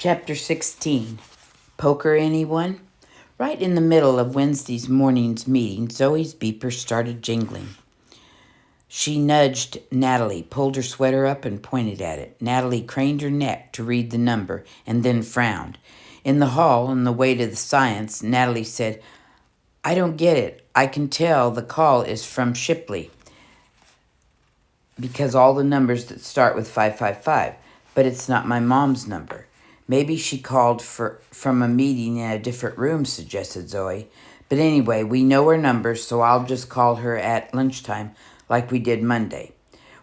Chapter 16. Poker, anyone? Right in the middle of Wednesday's morning's meeting, Zoe's beeper started jingling. She nudged Natalie, pulled her sweater up, and pointed at it. Natalie craned her neck to read the number and then frowned. In the hall, on the way to the science, Natalie said, "I don't get it. I can tell the call is from Shipley because all the numbers that start with 555, but it's not my mom's number." "Maybe she called from a meeting in a different room," suggested Zoe. "But anyway, we know her number, so I'll just call her at lunchtime like we did Monday."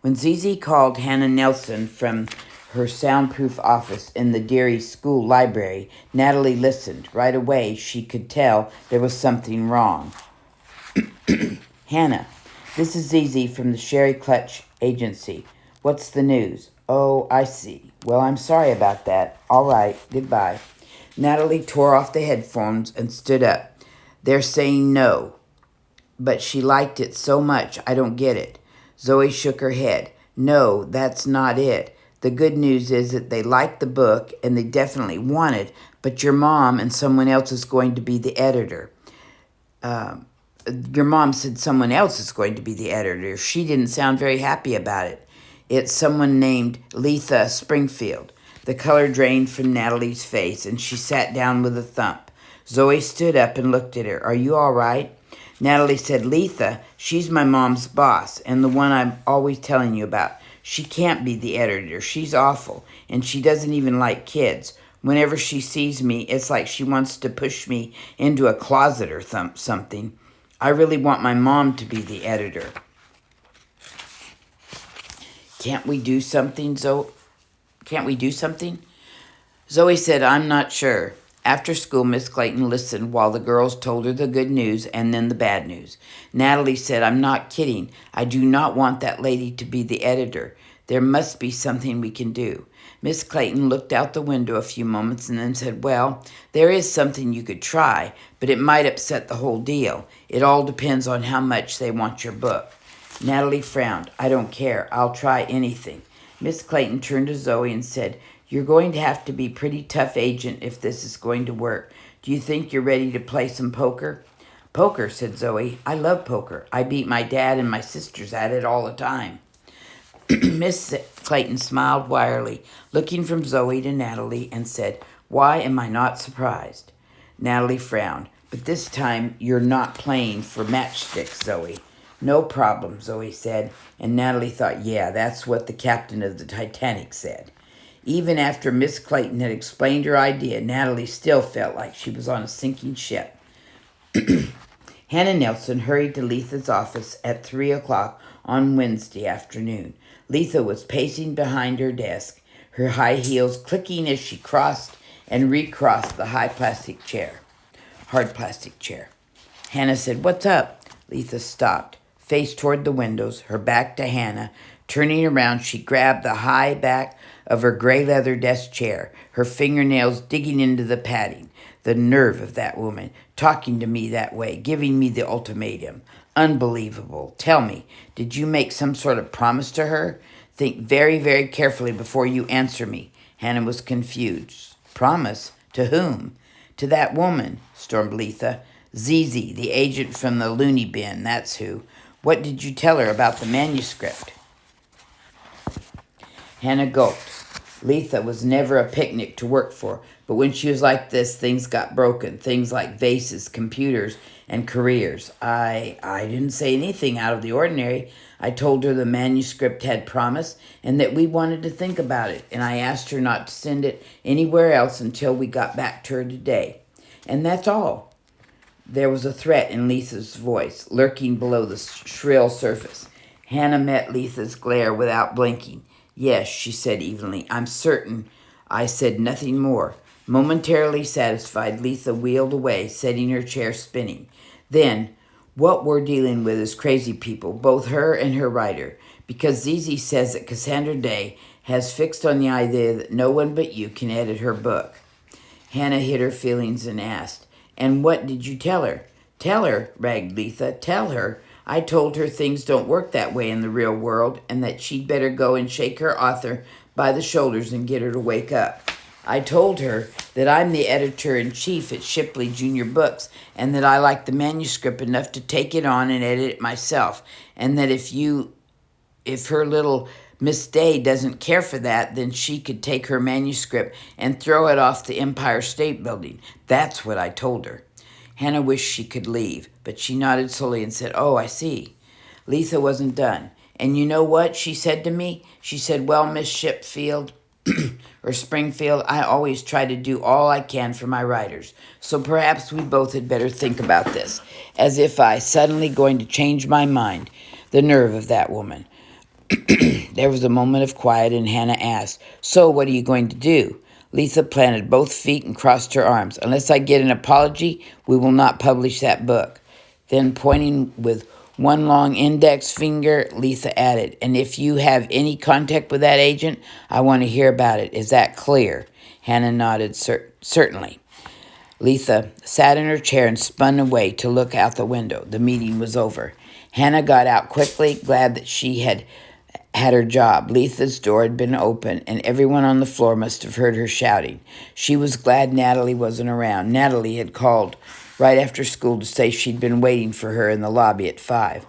When Zizi called Hannah Nelson from her soundproof office in the Deary School library, Natalie listened. Right away, she could tell there was something wrong. "Hannah, this is Zizi from the Sherry Clutch Agency. What's the news?" "Oh, I see. Well, I'm sorry about that. All right, goodbye." Natalie tore off the headphones and stood up. "They're saying no, but she liked it so much, I don't get it." Zoe shook her head. "No, that's not it. The good news is that they liked the book and they definitely want it, but your mom and someone else is going to be the editor." Your mom said someone else is going to be the editor. She didn't sound very happy about it. "It's someone named Letha Springfield." The color drained from Natalie's face, and she sat down with a thump. Zoe stood up and looked at her. "Are you all right?" Natalie said, "Letha, she's my mom's boss, and the one I'm always telling you about. She can't be the editor. She's awful, and she doesn't even like kids. Whenever she sees me, it's like she wants to push me into a closet or something. I really want my mom to be the editor." Can't we do something, Zoe? Zoe said, "I'm not sure." After school, Miss Clayton listened while the girls told her the good news and then the bad news. Natalie said, "I'm not kidding. I do not want that lady to be the editor. There must be something we can do." Miss Clayton looked out the window a few moments and then said, "Well, there is something you could try, but it might upset the whole deal. It all depends on how much they want your book." Natalie frowned. "I don't care. I'll try anything." Miss Clayton turned to Zoe and said, "You're going to have to be a pretty tough agent if this is going to work. Do you think you're ready to play some poker?" "Poker," said Zoe. "I love poker. I beat my dad and my sisters at it all the time." Miss Clayton smiled wryly, looking from Zoe to Natalie, and said, "Why am I not surprised?" Natalie frowned. "But this time you're not playing for matchsticks, Zoe." "No problem," Zoe said, and Natalie thought, yeah, that's what the captain of the Titanic said. Even after Miss Clayton had explained her idea, Natalie still felt like she was on a sinking ship. Hannah Nelson hurried to Letha's office at 3 o'clock on Wednesday afternoon. Letha was pacing behind her desk, her high heels clicking as she crossed and recrossed the hard plastic chair. Hannah said, "What's up?" Letha stopped, faced toward the windows, her back to Hannah. Turning around, she grabbed the high back of her gray leather desk chair, her fingernails digging into the padding. The nerve of that woman, talking to me that way, giving me the ultimatum. Unbelievable. Tell me, did you make some sort of promise to her? Think very, very carefully before you answer me." Hannah was confused. "Promise? To whom?" "To that woman," stormed Letha. "Zizi, the agent from the loony bin, that's who. What did you tell her about the manuscript?" Hannah gulped. Letha was never a picnic to work for, but when she was like this, things got broken. Things like vases, computers, and careers. I didn't say anything out of the ordinary. I told her the manuscript had promise and that we wanted to think about it, and I asked her not to send it anywhere else until we got back to her today. And that's all." There was a threat in Letha's voice, lurking below the shrill surface. Hannah met Letha's glare without blinking. "Yes," she said evenly. "I'm certain I said nothing more." Momentarily satisfied, Letha wheeled away, setting her chair spinning. Then, "What we're dealing with is crazy people, both her and her writer, because Zizi says that Cassandra Day has fixed on the idea that no one but you can edit her book." Hannah hid her feelings and asked, "And what did you tell her?" "Tell her?" ragged Letha. "Tell her? I told her things don't work that way in the real world and that she'd better go and shake her author by the shoulders and get her to wake up." I told her that I'm the editor-in-chief at Shipley Junior Books and that I like the manuscript enough to take it on and edit it myself, and that if her little Miss Day doesn't care for that, then she could take her manuscript and throw it off the Empire State Building. That's what I told her. Hannah wished she could leave, but she nodded slowly and said, "Oh, I see." Letha wasn't done. "And you know what she said to me?" She said, "Well, Miss Shipfield, or Springfield, I always try to do all I can for my writers. So perhaps we both had better think about this." As if I suddenly going to change my mind. The nerve of that woman. There was a moment of quiet, and Hannah asked, "So what are you going to do?" Letha planted both feet and crossed her arms. "Unless I get an apology, we will not publish that book." Then, pointing with one long index finger, Letha added, "And if you have any contact with that agent, I want to hear about it. Is that clear?" Hannah nodded, "Certainly." Letha sat in her chair and spun away to look out the window. The meeting was over. Hannah got out quickly, glad that she had her job. Letha's door had been open, and everyone on the floor must have heard her shouting. She was glad Natalie wasn't around. Natalie had called right after school to say she'd been waiting for her in the lobby at 5.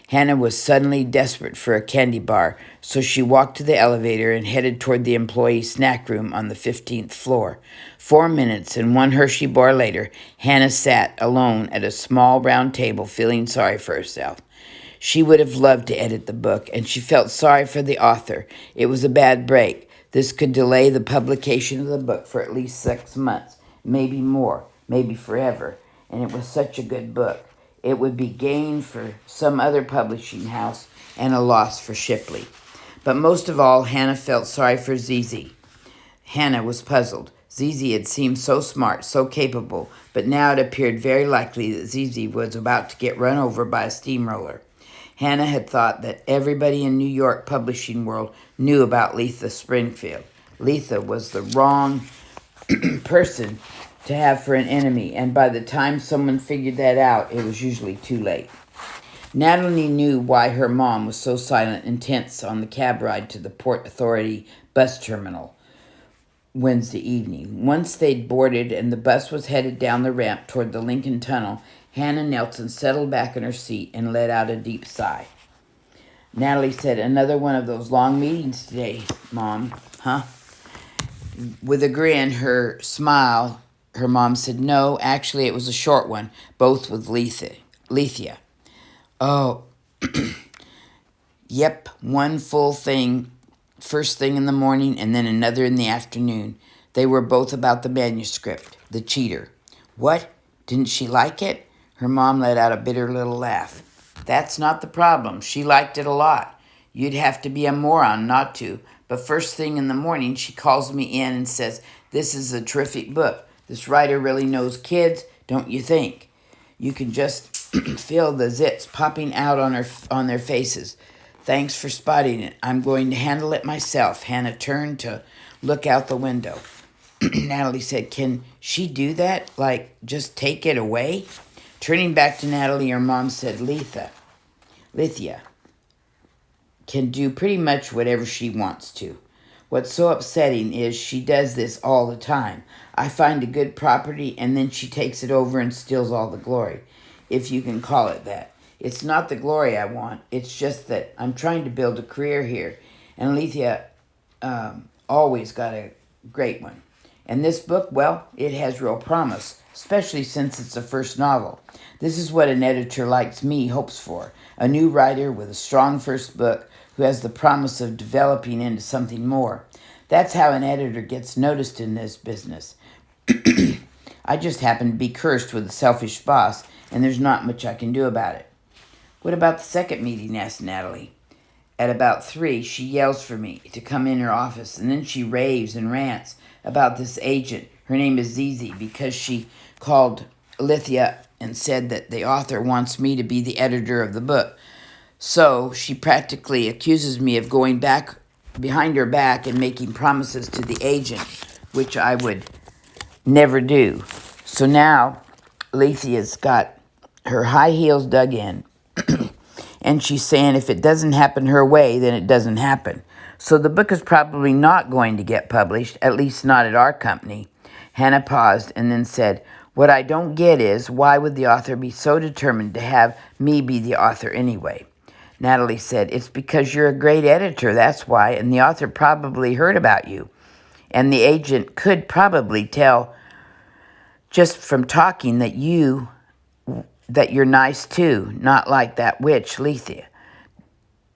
Hannah was suddenly desperate for a candy bar, so she walked to the elevator and headed toward the employee snack room on the 15th floor. 4 minutes and one Hershey bar later, Hannah sat alone at a small round table, feeling sorry for herself. She would have loved to edit the book, and she felt sorry for the author. It was a bad break. This could delay the publication of the book for at least 6 months, maybe more, maybe forever. And it was such a good book. It would be gain for some other publishing house and a loss for Shipley. But most of all, Hannah felt sorry for Zizi. Hannah was puzzled. Zizi had seemed so smart, so capable, but now it appeared very likely that Zizi was about to get run over by a steamroller. Hannah had thought that everybody in New York publishing world knew about Letha Springfield. Letha was the wrong person to have for an enemy, and by the time someone figured that out, it was usually too late. Natalie knew why her mom was so silent and tense on the cab ride to the Port Authority bus terminal Wednesday evening. Once they'd boarded and the bus was headed down the ramp toward the Lincoln Tunnel, Hannah Nelson settled back in her seat and let out a deep sigh. Natalie said, "Another one of those long meetings today, Mom, huh?" With a grin, her smile, her mom said, "No, actually it was a short one, both with Lethia." "Oh, yep, one full thing, first thing in the morning and then another in the afternoon. They were both about the manuscript, The Cheater." "What? Didn't she like it?" Her mom let out a bitter little laugh. "That's not the problem. She liked it a lot. You'd have to be a moron not to. But first thing in the morning, she calls me in and says, 'This is a terrific book. This writer really knows kids, don't you think?' You can just feel the zits popping out on their faces. 'Thanks for spotting it. I'm going to handle it myself.'" Hannah turned to look out the window. Natalie said, "Can she do that? Like, just take it away?" Turning back to Natalie, her mom said, Lethia can do pretty much whatever she wants to. What's so upsetting is she does this all the time. I find a good property, and then she takes it over and steals all the glory, if you can call it that. It's not the glory I want. It's just that I'm trying to build a career here, and Lethia always got a great one. And this book, well, it has real promise, especially since it's a first novel. This is what an editor like me hopes for, a new writer with a strong first book who has the promise of developing into something more. That's how an editor gets noticed in this business. I just happen to be cursed with a selfish boss, and there's not much I can do about it. "What about the second meeting?" asked Natalie. At about 3, she yells for me to come in her office, and then she raves and rants about this agent. Her name is Zizi, because she called Lethia and said that the author wants me to be the editor of the book. So she practically accuses me of going back behind her back and making promises to the agent, which I would never do. So now Lethia's got her high heels dug in, and she's saying if it doesn't happen her way, then it doesn't happen. So the book is probably not going to get published, at least not at our company. Hannah paused and then said, "What I don't get is, why would the author be so determined to have me be the author anyway?" Natalie said, "It's because you're a great editor, that's why, and the author probably heard about you. And the agent could probably tell just from talking that you're nice too, not like that witch, Lethea.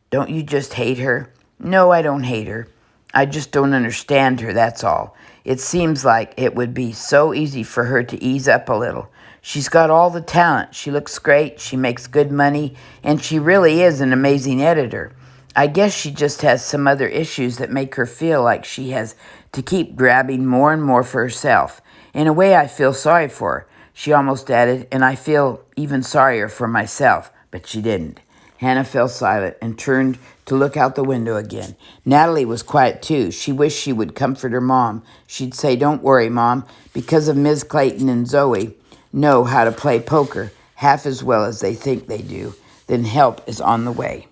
Don't you just hate her?" "No, I don't hate her. I just don't understand her, that's all. It seems like it would be so easy for her to ease up a little. She's got all the talent. She looks great, she makes good money, and she really is an amazing editor. I guess she just has some other issues that make her feel like she has to keep grabbing more and more for herself. In a way, I feel sorry for her," she almost added, "and I feel even sorrier for myself," but she didn't. Hannah fell silent and turned to look out the window again. Natalie was quiet too. She wished she would comfort her mom. She'd say, "Don't worry, Mom, because of Ms. Clayton and Zoe know how to play poker half as well as they think they do. Then help is on the way."